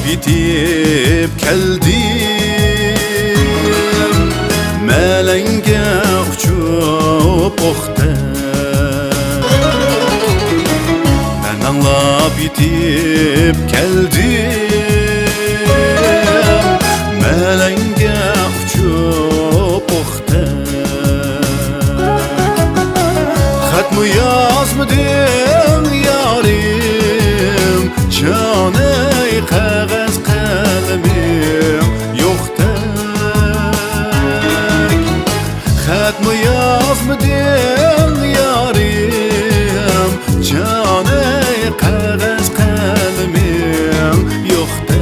bitip keldim, melenge uçup oxte. Ben anlap bitip keldim, melenge uçup oxte. Xat mı yazmadın yarim, canı kağız kalemim yok tek. Xat mı yazmadın yarim, canı kağız kalemim yok tek.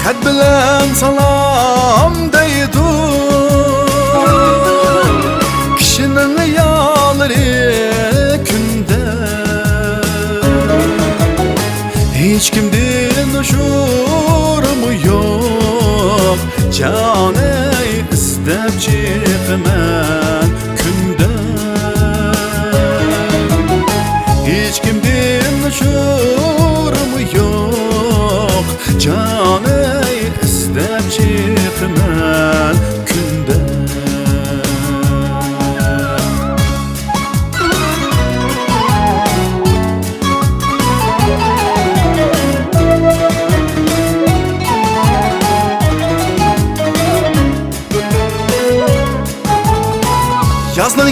Xat bilen salam deydu, kişinin yalları günde. Hiç kimden uçurumu yok, canı istep çıkman günde. Hiç kimden uçurumu yok, canı istep çıkman günde. Yazdan